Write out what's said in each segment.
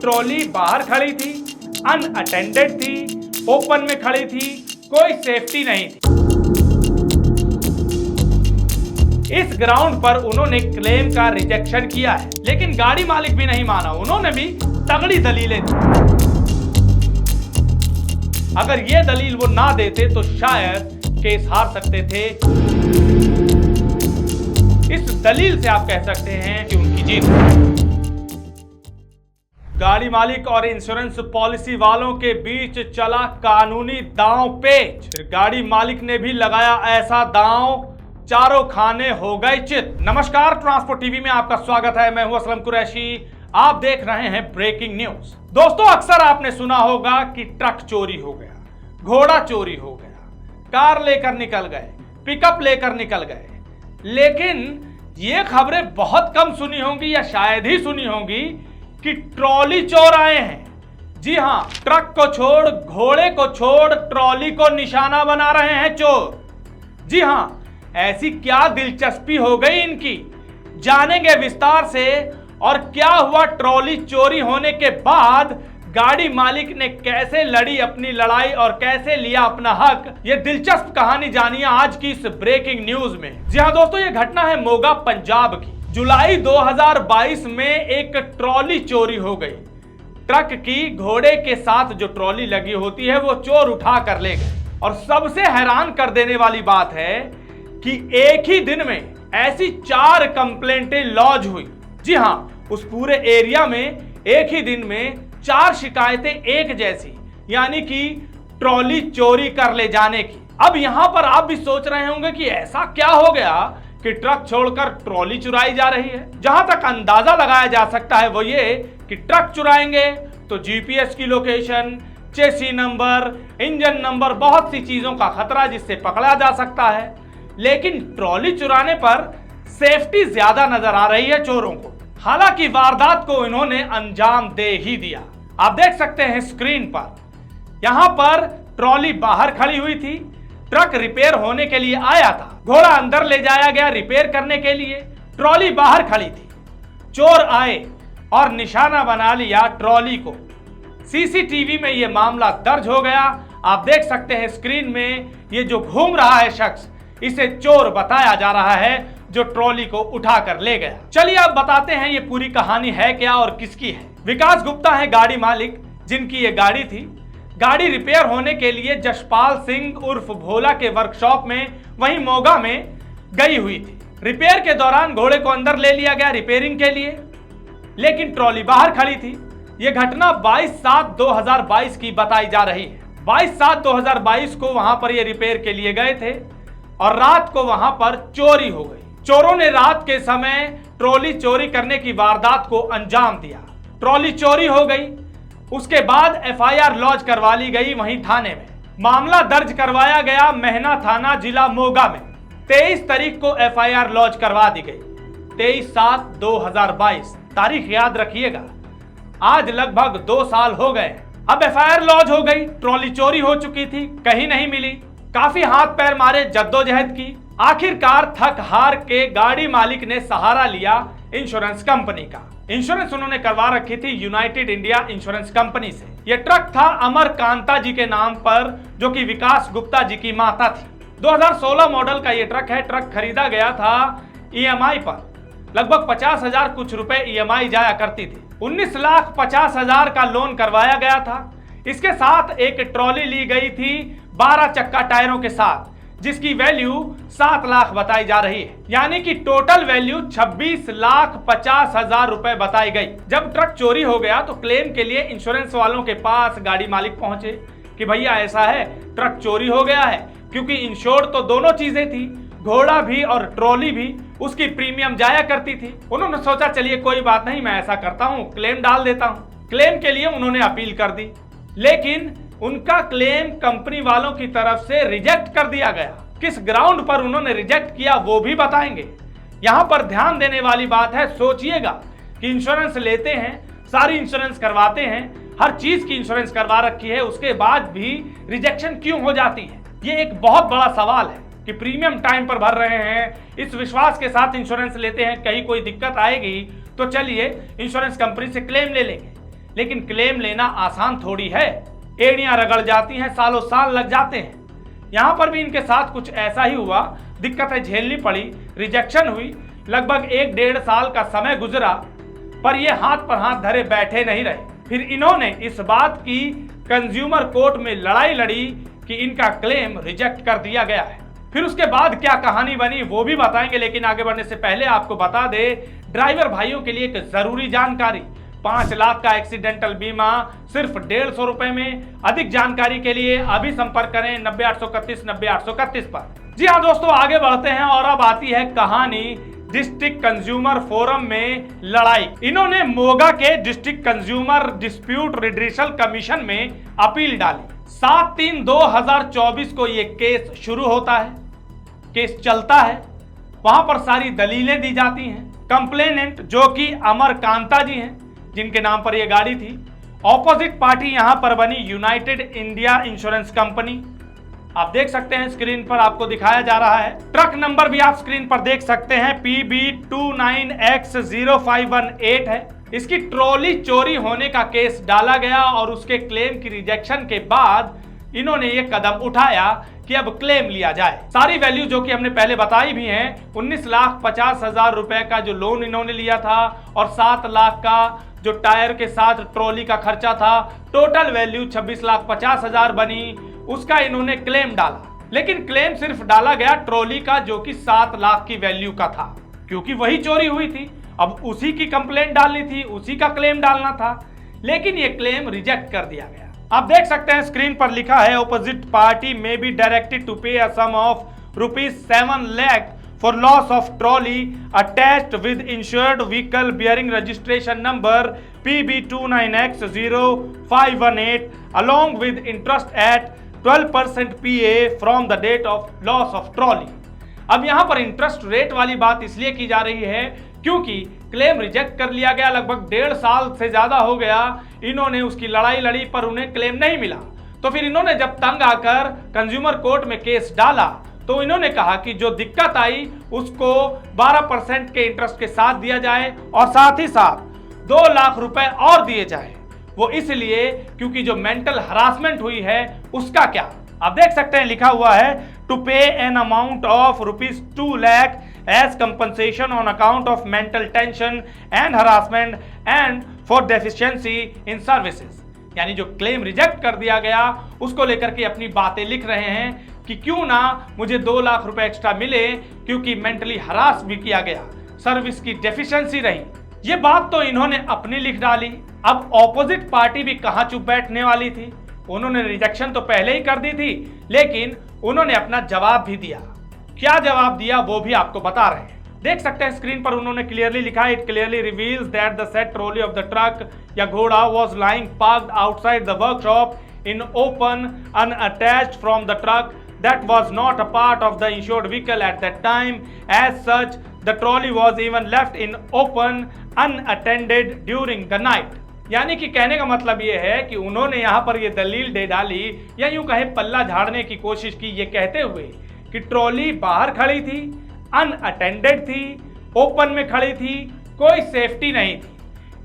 Trolley बाहर खड़ी थी, अनअटेंडेड थी, ओपन में खड़ी थी, कोई सेफ्टी नहीं थी। इस ग्राउंड पर उन्होंने क्लेम का रिजेक्शन किया है, लेकिन गाड़ी मालिक भी नहीं माना। उन्होंने भी तगड़ी दलीलें दी। अगर ये दलील वो ना देते तो शायद केस हार सकते थे। इस दलील से आप कह सकते हैं कि उनकी जीत। गाड़ी मालिक और इंश्योरेंस पॉलिसी वालों के बीच चला कानूनी दांव पेच। गाड़ी मालिक ने भी लगाया ऐसा दांव, चारों खाने हो गए चित। नमस्कार, ट्रांसपोर्ट टीवी में आपका स्वागत है। मैं हूं असलम कुरैशी। आप देख रहे हैं ब्रेकिंग न्यूज। दोस्तों, अक्सर आपने सुना होगा कि ट्रक चोरी हो गया, घोड़ा चोरी हो गया, कार लेकर निकल गए, पिकअप लेकर निकल गए। लेकिन ये खबरें बहुत कम सुनी होंगी या शायद ही सुनी होंगी कि ट्रॉली चोर आए हैं। जी हां, ट्रक को छोड़, घोड़े को छोड़, ट्रॉली को निशाना बना रहे हैं चोर। जी हां, ऐसी क्या दिलचस्पी हो गई इनकी, जानेंगे विस्तार से। और क्या हुआ ट्रॉली चोरी होने के बाद, गाड़ी मालिक ने कैसे लड़ी अपनी लड़ाई और कैसे लिया अपना हक, ये दिलचस्प कहानी जानिए आज की इस ब्रेकिंग न्यूज में। जी हां दोस्तों, ये घटना है मोगा पंजाब की। जुलाई 2022 में एक ट्रॉली चोरी हो गई। ट्रक की घोड़े के साथ जो ट्रॉली लगी होती है वो चोर उठा कर ले गए। और सबसे हैरान कर देने वाली बात है कि एक ही दिन में ऐसी 4 कंप्लेंटें लॉन्च हुई। जी हां, उस पूरे एरिया में एक ही दिन में 4 शिकायतें एक जैसी, यानी कि ट्रॉली चोरी कर ले जाने की। अब यहां पर आप भी सोच रहे होंगे कि ऐसा क्या हो गया कि ट्रक छोड़कर ट्रॉली चुराई जा रही है। जहां तक अंदाजा लगाया जा सकता है वो ये कि ट्रक चुराएंगे तो जीपीएस की लोकेशन, चेसी नंबर, इंजन नंबर, बहुत सी चीजों का खतरा जिससे पकड़ा जा सकता है। लेकिन ट्रॉली चुराने पर सेफ्टी ज्यादा नजर आ रही है चोरों को। हालांकि वारदात को इन्होंने अंजाम दे ही दिया। आप देख सकते हैं स्क्रीन पर, यहां पर ट्रॉली बाहर खड़ी हुई थी, ट्रक रिपेयर होने के लिए आया था, घोड़ा अंदर ले जाया गया रिपेयर करने के लिए, ट्रॉली बाहर खड़ी थी। चोर आए और निशाना बना लिया ट्रॉली को। सीसीटीवी में यह मामला दर्ज हो गया। आप देख सकते हैं स्क्रीन में, ये जो घूम रहा है शख्स, इसे चोर बताया जा रहा है जो ट्रॉली को उठा कर ले गया। चलिए अब बताते हैं ये पूरी कहानी है क्या और किसकी है। विकास गुप्ता है गाड़ी मालिक, जिनकी ये गाड़ी थी। गाड़ी रिपेयर होने के लिए जशपाल सिंह उर्फ भोला के वर्कशॉप में वहीं मोगा में गई हुई थी। रिपेयर के दौरान घोड़े को अंदर ले लिया गया रिपेयरिंग के लिए, लेकिन ट्रॉली बाहर खड़ी थी। यह घटना 22/7/2022 की बताई जा रही है। 22/7/2022 को वहां पर ये रिपेयर के लिए गए थे और रात को वहां पर चोरी हो गई। चोरों ने रात के समय ट्रॉली चोरी करने की वारदात को अंजाम दिया। ट्रॉली चोरी हो गई, उसके बाद एफआईआर लॉन्च करवा ली गई वहीं थाने में। मामला दर्ज करवाया गया महना थाना जिला मोगा में। 23 तारीख को एफआईआर लॉन्च करवा दी गई। 23/7/2022 तारीख याद रखिएगा। आज लगभग 2 साल हो गए। अब एफआईआर लॉन्च हो गई, ट्रॉली चोरी हो चुकी थी, कहीं नहीं मिली। काफी हाथ पैर मारे, जद्दोजहद की। आखिरकार थक हार के गाड़ी मालिक ने सहारा लिया इंश्योरेंस कंपनी का। इंश्योरेंस उन्होंने करवा रखी थी यूनाइटेड इंडिया इंश्योरेंस कंपनी से। यह ट्रक था अमर कांता जी के नाम पर, जो कि विकास गुप्ता जी की माता थी। 2016 मॉडल का यह ट्रक है। ट्रक खरीदा गया था ईएमआई पर। लगभग 50,000 कुछ रुपए ईएमआई जाया करती थी। 19,50,000 का लोन करवाया गया था। इसके साथ एक ट्रॉली ली गई थी 12 चक्का टायरों के साथ, जिसकी वैल्यू 7 लाख बताई जा रही है। यानी कि टोटल वैल्यू 26,50,000 रुपए बताई गई। जब ट्रक चोरी हो गया तो क्लेम के लिए इंश्योरेंस वालों के पास गाड़ी मालिक पहुंचे कि भैया ऐसा है, ट्रक चोरी हो गया है। क्योंकि इंश्योर तो दोनों चीजें थी, घोड़ा भी और ट्रॉली भी, उसकी प्रीमियम जाया करती थी। उन्होंने सोचा चलिए कोई बात नहीं, मैं ऐसा करता हूं, क्लेम डाल देता हूं। क्लेम के लिए उन्होंने अपील कर दी, लेकिन उनका क्लेम कंपनी वालों की तरफ से रिजेक्ट कर दिया गया। किस ग्राउंड पर उन्होंने रिजेक्ट किया वो भी बताएंगे। यहां पर ध्यान देने वाली बात है, सोचिएगा कि इंश्योरेंस लेते हैं, सारी इंश्योरेंस करवाते हैं, हर चीज की इंश्योरेंस करवा रखी है, उसके बाद भी रिजेक्शन क्यों हो जाती है? ये एक बहुत बड़ा सवाल है कि प्रीमियम टाइम पर भर रहे हैं, इस विश्वास के साथ इंश्योरेंस लेते हैं, कहीं कोई दिक्कत आएगी तो चलिए इंश्योरेंस कंपनी से क्लेम ले लेंगे। लेकिन क्लेम लेना आसान थोड़ी है, एड़ियां रगड़ जाती हैं, सालों साल लग जाते हैं। यहां पर भी इनके साथ कुछ ऐसा ही हुआ, दिक्कतें झेलनी पड़ी, रिजेक्शन हुई, लगभग 1-1.5 साल का समय गुजरा, पर ये हाथ पर हाथ धरे बैठे नहीं रहे। फिर इन्होंने इस बात की कंज्यूमर कोर्ट में लड़ाई लड़ी कि इनका क्लेम रिजेक्ट कर दिया गया है। फिर उसके बाद क्या कहानी बनी वो भी बताएंगे, लेकिन आगे बढ़ने से पहले आपको बता दे ड्राइवर भाइयों के लिए एक जरूरी जानकारी, 5 लाख का एक्सीडेंटल बीमा सिर्फ 150 रुपए में। अधिक जानकारी के लिए अभी संपर्क करें 90-831-90-831 पर। जी हाँ दोस्तों, आगे बढ़ते हैं और अब आती है कहानी डिस्ट्रिक्ट कंज्यूमर फोरम में लड़ाई। इन्होंने मोगा के district consumer dispute redressal commission में अपील डाली। 7/3/2024 को यह केस शुरू होता है, केस चलता है, वहां पर सारी दलीलें दी जाती हैं। कंप्लेनेंट जो कि अमर कांता जी हैं, जिनके नाम पर यह गाड़ी थी। ऑपोजिट पार्टी यहां पर बनी यूनाइटेड इंडिया इंश्योरेंस कंपनी। आप देख सकते हैं स्क्रीन पर आपको दिखाया जा रहा है। ट्रक नंबर भी आप स्क्रीन पर देख सकते हैं, PB29X0518 है। इसकी ट्रॉली चोरी होने का केस डाला गया और उसके क्लेम की रिजेक्शन के बाद इन्होंने ये कदम उठाया कि अब क्लेम लिया जाए। सारी वैल्यू जो कि हमने पहले बताई भी है, 19,50,000 रुपए का जो लोन इन्होंने लिया था और 7 लाख का जो टायर के साथ ट्रॉली का खर्चा था, टोटल वैल्यू 26,50,000 बनी। उसका इन्होंने क्लेम डाला, लेकिन क्लेम सिर्फ डाला गया ट्रॉली का जो कि 7 लाख की वैल्यू का था, क्योंकि वही चोरी हुई थी। अब उसी की कंप्लेंट डालनी थी, उसी का क्लेम डालना था, लेकिन ये क्लेम रिजेक्ट कर दिया गया। आप देख सकते हैं स्क्रीन पर लिखा है, ऑपोजिट पार्टी में be directed to pay a sum of ₹7 lakh for loss of trolley attached with insured vehicle bearing registration number PB29X0518 along with interest at 12% PA from the date of loss of trolley। अब यहां पर interest rate वाली बात इसलिए की जा रही है क्योंकि क्लेम रिजेक्ट कर लिया गया, लगभग 1.5 साल से ज्यादा हो गया। इन्होंने उसकी लड़ाई लड़ी पर उन्हें क्लेम नहीं मिला, तो फिर इन्होंने जब तंग आकर कंज्यूमर कोर्ट में केस डाला तो इन्होंने कहा कि जो दिक्कत आई उसको 12% के इंटरेस्ट के साथ दिया जाए और साथ ही साथ 2 लाख रुपए और दिए जाए। वो इसलिए क्योंकि जो मेंटल हरासमेंट हुई है उसका क्या, आप देख सकते हैं लिखा हुआ है, to pay an amount of ₹2 lakh as compensation on account of mental tension and harassment and for deficiency in services. यानी जो क्लेम रिजेक्ट कर दिया गया उसको लेकर के अपनी बातें लिख रहे हैं कि क्यों ना मुझे 2 लाख रुपए एक्स्ट्रा मिले, क्योंकि मेंटली हरास भी किया गया, सर्विस की डेफिशिएंसी रही। ये बात तो इन्होंने अपनी लिख डाली। अब ऑपोजिट पार्टी भी कहां चुप बैठने वाली थी, उन्होंने रिजेक्शन तो पहले ही कर दी थी, लेकिन उन्होंने अपना जवाब भी दिया। क्या जवाब दिया वो भी आपको बता रहे हैं, देख सकते हैं स्क्रीन पर। उन्होंने क्लियरली लिखा है, it clearly reveals that the set trolley of the truck या घोड़ा was lying parked outside the workshop in open unattached from the truck that was not a part of the insured vehicle at that time. As such, the trolley was even left in open unattended during the night। यानी कि कहने का मतलब ये है कि उन्होंने यहाँ पर ये दलील दे डाली या यूं कहे पल्ला झाड़ने की कोशिश की, ये कहते हुए कि ट्रॉली बाहर खड़ी थी, अनअटेंडेड थी, ओपन में खड़ी थी, कोई सेफ्टी नहीं थी।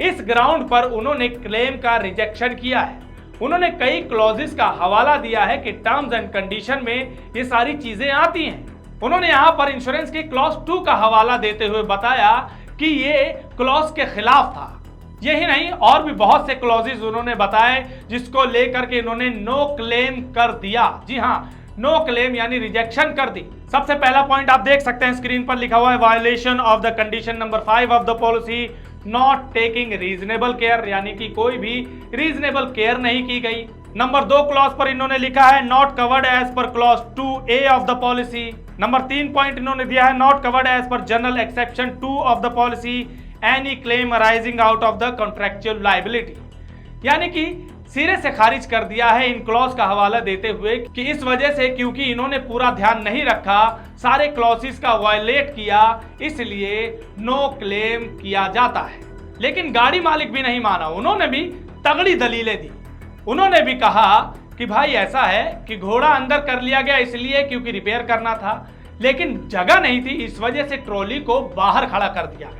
इस ग्राउंड पर उन्होंने क्लेम का रिजेक्शन किया है। उन्होंने कई क्लॉजेस का हवाला दिया है कि टर्म्स एंड कंडीशन में ये सारी चीजें आती हैं। उन्होंने यहां पर इंश्योरेंस की क्लॉज 2 का हवाला देते हुए बताया कि ये क्लॉज के खिलाफ था। यही नहीं, और भी बहुत से क्लॉजेस उन्होंने बताए जिसको लेकर के इन्होंने नो क्लेम कर दिया। जी हाँ, नो क्लेम यानी रिजेक्शन कर दी। सबसे पहला पॉइंट आप देख सकते हैं स्क्रीन पर लिखा हुआ है, violation of the condition number 5 of the policy not taking reasonable care, यानी कि कोई भी रीजनेबल केयर नहीं की गई। नंबर 2 क्लॉज पर इन्होंने लिखा है, not covered as per clause 2A of the policy. Number 3 point इन्होंने दिया है, not covered as per general exception 2 of the policy any claim arising out of the contractual liability. यानी कि सिरे से खारिज कर दिया है इन क्लॉज का हवाला देते हुए कि इस वजह से, क्योंकि इन्होंने पूरा ध्यान नहीं रखा, सारे क्लॉजेस का वायलेट किया, इसलिए नो क्लेम किया जाता है। लेकिन गाड़ी मालिक भी नहीं माना, उन्होंने भी तगड़ी दलीलें दी। उन्होंने भी कहा कि भाई ऐसा है कि घोड़ा अंदर कर लिया गया इसलिए क्योंकि रिपेयर करना था, लेकिन जगह नहीं थी, इस वजह से ट्रॉली को बाहर खड़ा कर दिया गया।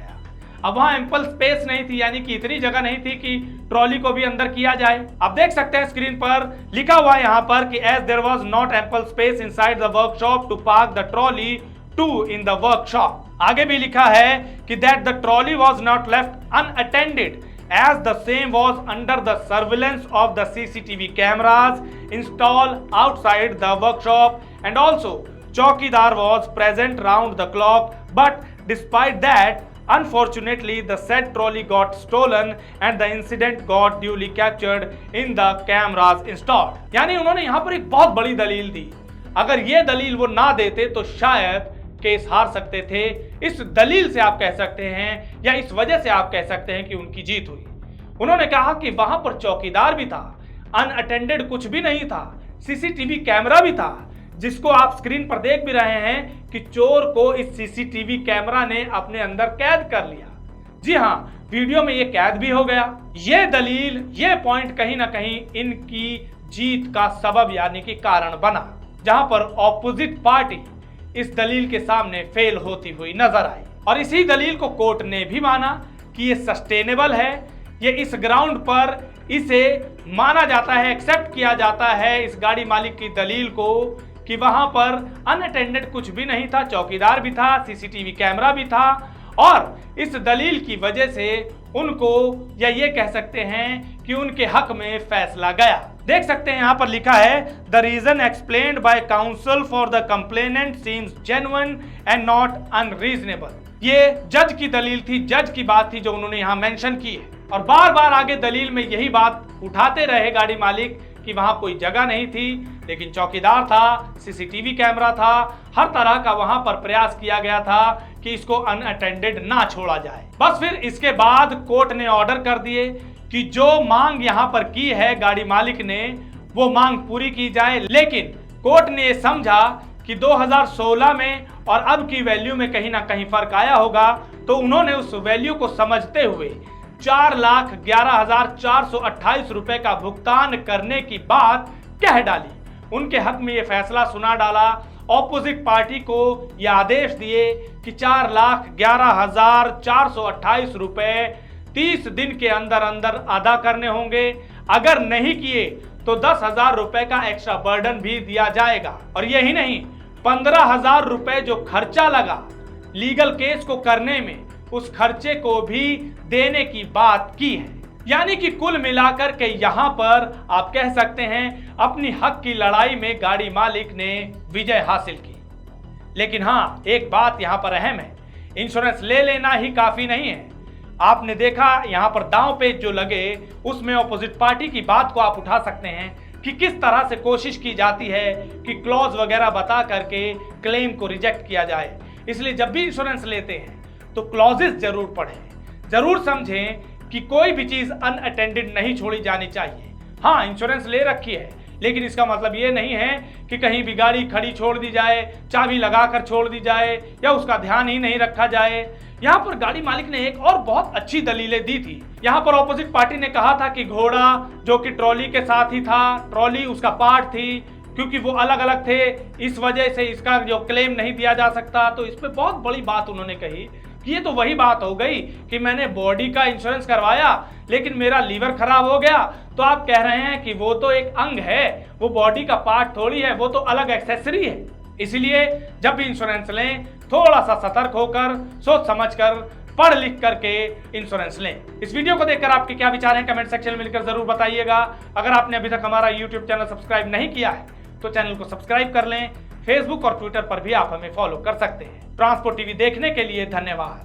अब वहां एम्पल स्पेस नहीं थी, यानी कि इतनी जगह नहीं थी कि ट्रॉली को भी अंदर किया जाए। आप देख सकते हैं स्क्रीन पर लिखा हुआ है यहाँ पर कि as there was not ample space inside the workshop to park the trolley to in the workshop. आगे भी लिखा है कि that the trolley was not left unattended as the same was under the surveillance of the CCTV cameras installed outside the workshop, and also Chaukidar was present round the clock, but despite that unfortunately the said trolley got stolen and the incident got duly captured in the cameras installed। यानी उन्होंने यहाँ पर एक बहुत बड़ी दलील दी। अगर ये दलील वो ना देते तो शायद केस हार सकते थे। इस दलील से आप कह सकते हैं या इस वजह से आप कह सकते हैं कि उनकी जीत हुई। उन्होंने कहा कि वहां पर चौकीदार भी था, अनअटेंडेड कुछ भी नहीं था, सीसीटीवी कैमरा भी था, जिसको आप स्क्रीन पर देख भी रहे हैं कि चोर को इस सीसीटीवी कैमरा ने अपने अंदर कैद कर लिया। जी हां, वीडियो में ये कैद भी हो गया। ये दलील, ये पॉइंट कहीं ना कहीं इनकी जीत का सबब यानी कि कारण बना, जहां पर ऑपोजिट पार्टी इस दलील के सामने फेल होती हुई नजर आई। और इसी दलील को कोर्ट ने भी माना कि ये सस्टेनेबल है, ये इस ग्राउंड पर इसे माना जाता है, एक्सेप्ट किया जाता है इस गाड़ी मालिक की दलील को कि वहां पर अनअटेंडेड कुछ भी नहीं था, चौकीदार भी था, सीसीटीवी कैमरा भी था, और इस दलील की वजह से उनको या ये कह सकते हैं कि उनके हक में फैसला गया। देख सकते हैं यहाँ पर लिखा है the reason explained by counsel for the complainant seems genuine and not unreasonable. ये जज की दलील थी, जज की बात थी जो उन्होंने यहाँ मेंशन की है, और बार बार आगे दलील में यही बात उठाते रहे गाड़ी मालिक कि वहां कोई जगह नहीं थी, लेकिन चौकीदार था, सीसीटीवी कैमरा था, हर तरह का वहां पर प्रयास किया गया था कि इसको अनअटेंडेड ना छोड़ा जाए। बस फिर इसके बाद कोर्ट ने ऑर्डर कर दिए कि जो मांग यहां पर की है गाड़ी मालिक ने वो मांग पूरी की जाए। लेकिन कोर्ट ने ये समझा कि 2016 में और अब की वैल्यू में कहीं ना कहीं फर्क आया होगा, तो उन्होंने उस वैल्यू को समझते हुए 4,11,428 रुपए का भुगतान करने की बात कह डाली। उनके हक में यह फैसला सुना डाला। ऑपोजिट पार्टी को यह आदेश दिए कि 4,11,428 रुपए 30 दिन के अंदर अंदर अदा करने होंगे। अगर नहीं किए तो 10,000 रुपए का एक्स्ट्रा बर्डन भी दिया जाएगा। और यही नहीं, 15,000 रुपए जो खर्चा लगा लीगल केस को करने में, उस खर्चे को भी देने की बात की है। यानी कि कुल मिलाकर के यहां पर आप कह सकते हैं अपनी हक की लड़ाई में गाड़ी मालिक ने विजय हासिल की। लेकिन हां, एक बात यहां पर अहम है, इंश्योरेंस ले लेना ही काफी नहीं है। आपने देखा यहां पर दांव पेच जो लगे उसमें ऑपोजिट पार्टी की बात को आप उठा सकते हैं कि किस तरह से कोशिश की जाती है कि क्लॉज वगैरह बता करके क्लेम को रिजेक्ट किया जाए। इसलिए जब भी इंश्योरेंस लेते हैं तो क्लॉजेस जरूर पढ़ें, जरूर समझें कि कोई भी चीज अनअटेंडेड नहीं छोड़ी जानी चाहिए। हाँ, इंश्योरेंस ले रखी है, लेकिन इसका मतलब ये नहीं है कि कहीं भी गाड़ी खड़ी छोड़ दी जाए, चाबी लगाकर छोड़ दी जाए या उसका ध्यान ही नहीं रखा जाए। यहाँ पर गाड़ी मालिक ने एक और बहुत अच्छी दलीलें दी थी। यहाँ पर ऑपोजिट पार्टी ने कहा था कि घोड़ा जो कि ट्रॉली के साथ ही था, ट्रॉली उसका पार्ट थी, क्योंकि वो अलग अलग थे, इस वजह से इसका जो क्लेम नहीं दिया जा सकता। तो इस पे बहुत बड़ी बात उन्होंने कही कि ये तो वही बात हो गई कि मैंने बॉडी का इंश्योरेंस करवाया लेकिन मेरा लीवर खराब हो गया, तो आप कह रहे हैं कि वो तो एक अंग है, वो बॉडी का पार्ट थोड़ी है, वो तो अलग एक्सेसरी है। इसलिए जब भी इंश्योरेंस लें थोड़ा सा सतर्क होकर, सोच समझकर, पढ़ लिख करके इंश्योरेंस लें। इस वीडियो को देखकर आपके क्या विचार हैं कमेंट सेक्शन में मिलकर जरूर बताइएगा। अगर आपने अभी तक हमारा यूट्यूब चैनल सब्सक्राइब नहीं किया है तो चैनल को सब्सक्राइब कर लें। फेसबुक और ट्विटर पर भी आप हमें फॉलो कर सकते हैं। ट्रांसपोर्ट टीवी देखने के लिए धन्यवाद।